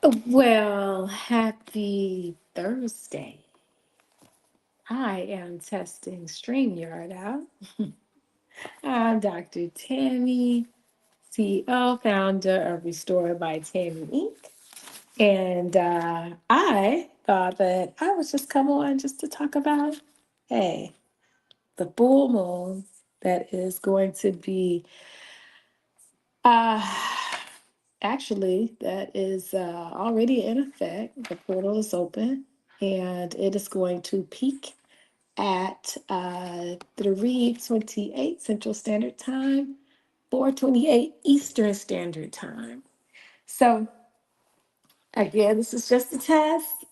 Well, happy Thursday. I am testing StreamYard out. I'm Dr. Tammy, CEO, founder of Restored by Tammy Inc. And I thought that I would just come on just to talk about, hey, the full moon that is going to be, uh, actually, that is already in effect. The portal is open and it is going to peak at 3:28 Central Standard Time, 4:28 Eastern Standard Time. So again, this is just a test.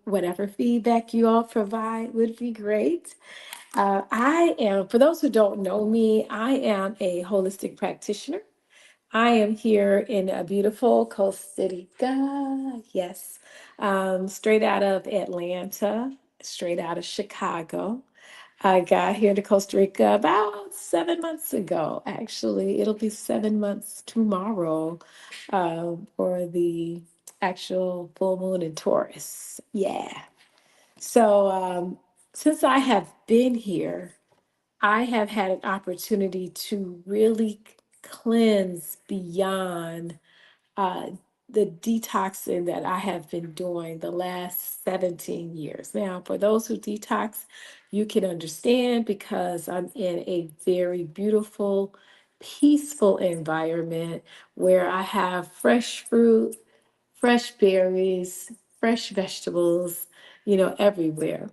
Whatever feedback you all provide would be great. I am, for those who don't know me, I am a holistic practitioner. I am here in a beautiful Costa Rica. Yes, straight out of Atlanta, straight out of Chicago. I got here to Costa Rica about 7 months ago. Actually, it'll be 7 months tomorrow for the actual full moon in Taurus. Yeah. So since I have been here, I have had an opportunity to really cleanse beyond uh, the detoxing that I have been doing the last 17 years. Now, for those who detox, you can understand because I'm in a very beautiful, peaceful environment where I have fresh fruit, fresh berries, fresh vegetables, everywhere.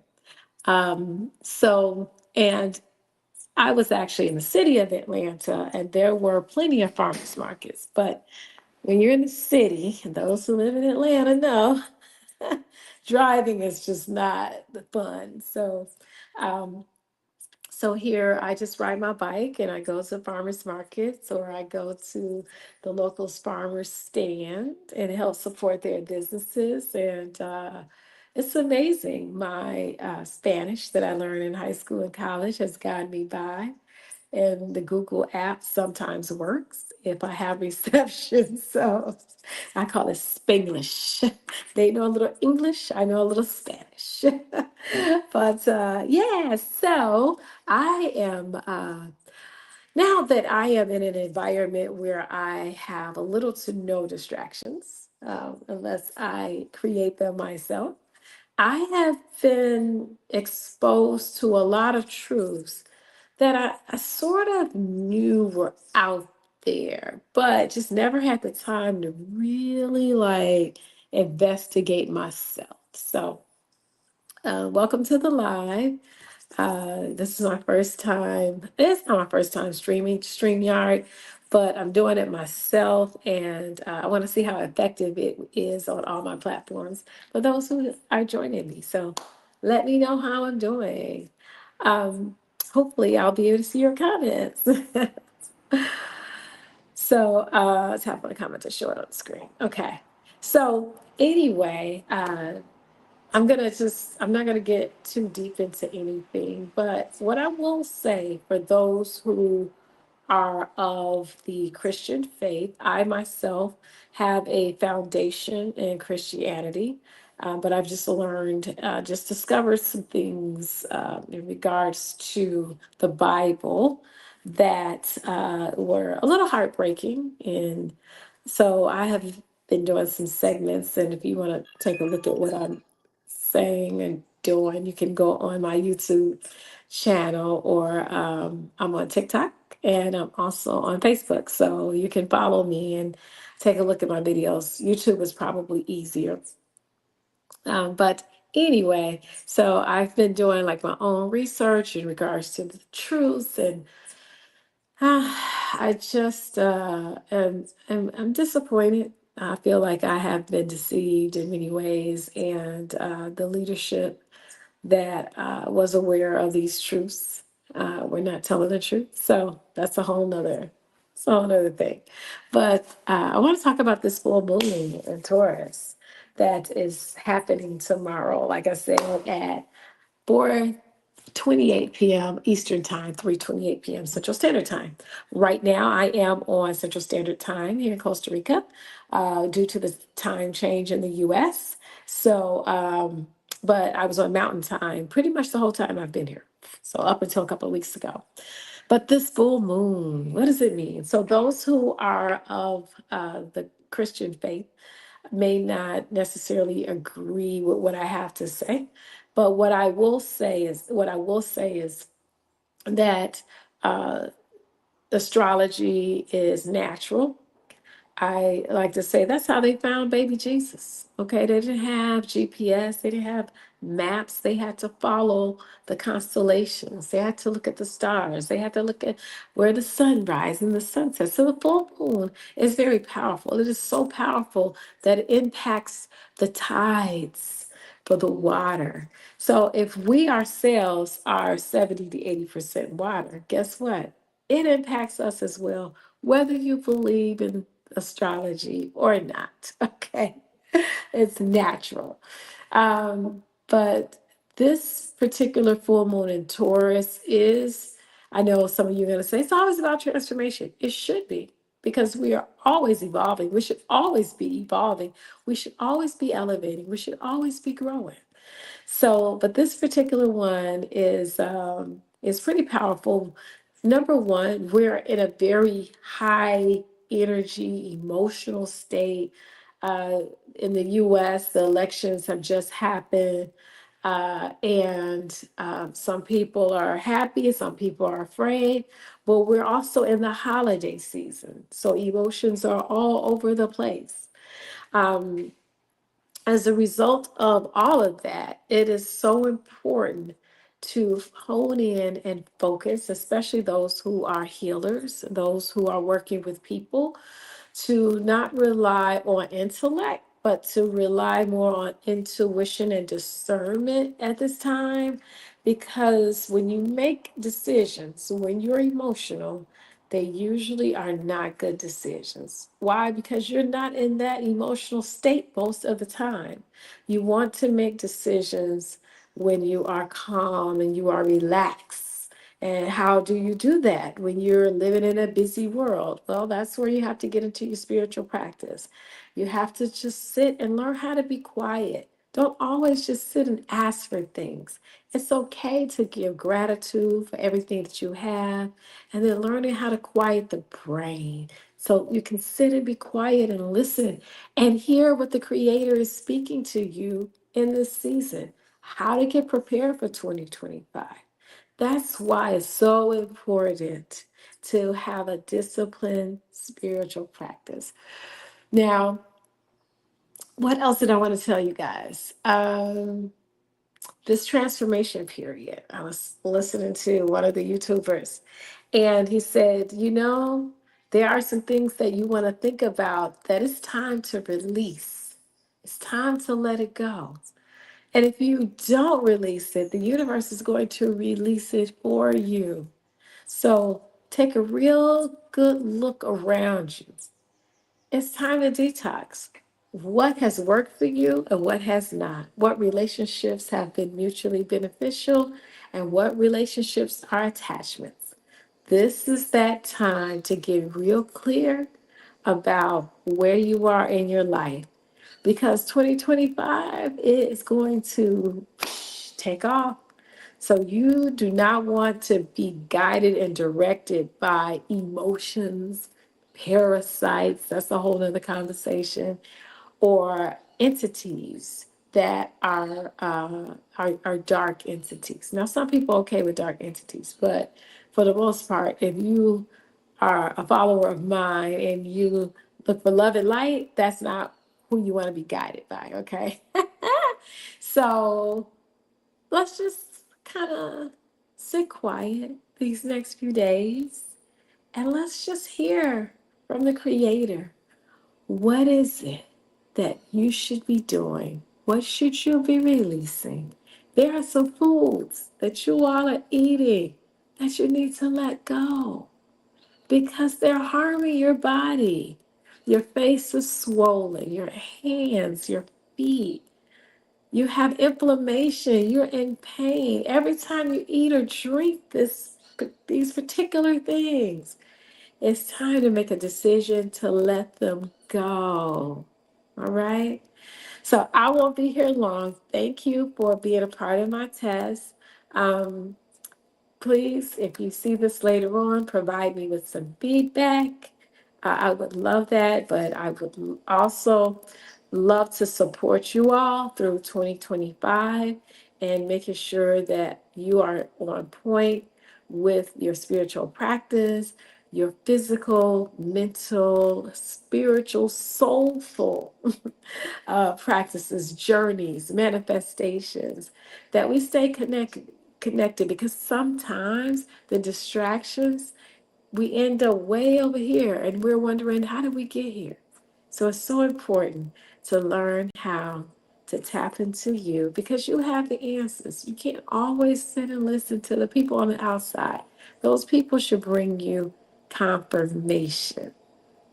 And I was actually in the city of Atlanta, and there were plenty of farmers markets. But when you're in the city, and those who live in Atlanta know, driving is just not the fun. Um, so here I just ride my bike and I go to farmers markets or I go to the local farmers stand and help support their businesses. And it's amazing. My Spanish that I learned in high school and college has gotten me by. And the Google app sometimes works if I have reception. So I call it Spanglish. They know a little English, I know a little Spanish. But yeah, so I am, now that I am in an environment where I have a little to no distractions, unless I create them myself, I have been exposed to a lot of truths that I sort of knew were out there, but just never had the time to really like investigate myself. So, welcome to the live. This is my first time. It's not my first time streaming StreamYard, but I'm doing it myself, and I want to see how effective it is on all my platforms for those who are joining me. So let me know how I'm doing. Um, Hopefully, I'll be able to see your comments. So tap on the comment to show it on the screen. Okay. So anyway, I'm not gonna get too deep into anything, but what I will say for those who are of the Christian faith, I myself have a foundation in Christianity, but I've just learned, just discovered some things in regards to the Bible that were a little heartbreaking. And so I have been doing some segments, and if you want to take a look at what I'm saying and doing, you can go on my YouTube channel or I'm on TikTok and I'm also on Facebook. So you can follow me and take a look at my videos. YouTube is probably easier. But anyway, so I've been doing like my own research in regards to the truth and I just am I'm disappointed. I feel like I have been deceived in many ways, and the leadership that was aware of these truths were not telling the truth. So it's a whole nother thing. But I want to talk about this full moon in Taurus that is happening tomorrow. Like I said, at 4. 4:28 p.m. Eastern Time, 3:28 p.m. Central Standard Time. Right now, I am on Central Standard Time here in Costa Rica due to the time change in the U.S. So, but I was on Mountain Time pretty much the whole time I've been here. So up until a couple of weeks ago. But this full moon, what does it mean? So those who are of the Christian faith may not necessarily agree with what I have to say, but what I will say is that uh, astrology is natural. I like to say that's how they found baby Jesus. Okay, they didn't have GPS, they didn't have maps, they had to follow the constellations, they had to look at the stars, they had to look at where the sun rises and the sunset. So the full moon is very powerful. It is so powerful that it impacts the tides for the water. So if we ourselves are 70 to 80% water, guess what? It impacts us as well, whether you believe in astrology or not. Okay. It's natural. But this particular full moon in Taurus is, I know some of you are going to say, it's always about transformation. It should be, because we are always evolving. We should always be evolving. We should always be elevating. We should always be growing. So, but this particular one is pretty powerful. Number one, we're in a very high energy, emotional state. Uh, in the U.S., the elections have just happened, and some people are happy, some people are afraid. But we're also in the holiday season, so emotions are all over the place. Um, as a result of all of that, it is so important to hone in and focus, especially those who are healers, those who are working with people, to not rely on intellect, but to rely more on intuition and discernment at this time. Because when you make decisions, when you're emotional, they usually are not good decisions. Why? Because you're not in that emotional state most of the time. You want to make decisions when you are calm and you are relaxed. And how do you do that when you're living in a busy world? Well, that's where you have to get into your spiritual practice. You have to just sit and learn how to be quiet. Don't always just sit and ask for things. It's okay to give gratitude for everything that you have, and then learning how to quiet the brain so you can sit and be quiet and listen and hear what the Creator is speaking to you in this season, how to get prepared for 2025. That's why it's so important to have a disciplined spiritual practice. Now, what else did I want to tell you guys? This transformation period, I was listening to one of the YouTubers, and he said, there are some things that you want to think about that it's time to release. It's time to let it go. And if you don't release it, the universe is going to release it for you. So take a real good look around you. It's time to detox. What has worked for you and what has not? What relationships have been mutually beneficial and what relationships are attachments? This is that time to get real clear about where you are in your life, because 2025 is going to take off. So you do not want to be guided and directed by emotions, parasites, that's a whole nother conversation, or entities that are dark entities. Now, some people are okay with dark entities, but for the most part, if you are a follower of mine and you look for love and light, that's not who you want to be guided by, okay? So let's just kind of sit quiet these next few days and let's just hear from the Creator. What is it that you should be doing? What should you be releasing? There are some foods that you all are eating that you need to let go because they're harming your body. Your face is swollen, your hands, your feet. You have inflammation. You're in pain. Every time you eat or drink these particular things, it's time to make a decision to let them go. All right? So I won't be here long. Thank you for being a part of my test. Um, Please, if you see this later on, provide me with some feedback. I would love that, but I would also love to support you all through 2025 and making sure that you are on point with your spiritual practice, your physical, mental, spiritual, soulful practices, journeys, manifestations, that we stay connected because sometimes the distractions, we end up way over here and we're wondering, how did we get here? So it's so important to learn how to tap into you because you have the answers. You can't always sit and listen to the people on the outside. Those people should bring you confirmation.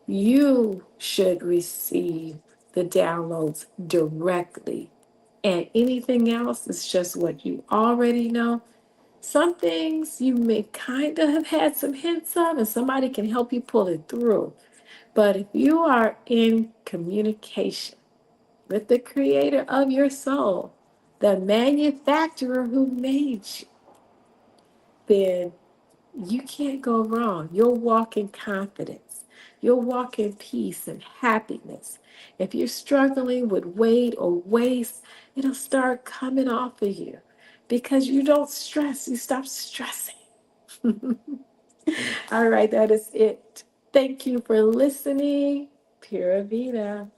You should receive the downloads directly. And anything else is just what you already know. Some things you may kind of have had some hints of, and somebody can help you pull it through. But if you are in communication with the creator of your soul, the manufacturer who made you, then you can't go wrong. You'll walk in confidence. You'll walk in peace and happiness. If you're struggling with weight or waste, it'll start coming off of you because you don't stress. You stop stressing. All right, that is it. Thank you for listening. Pura Vida.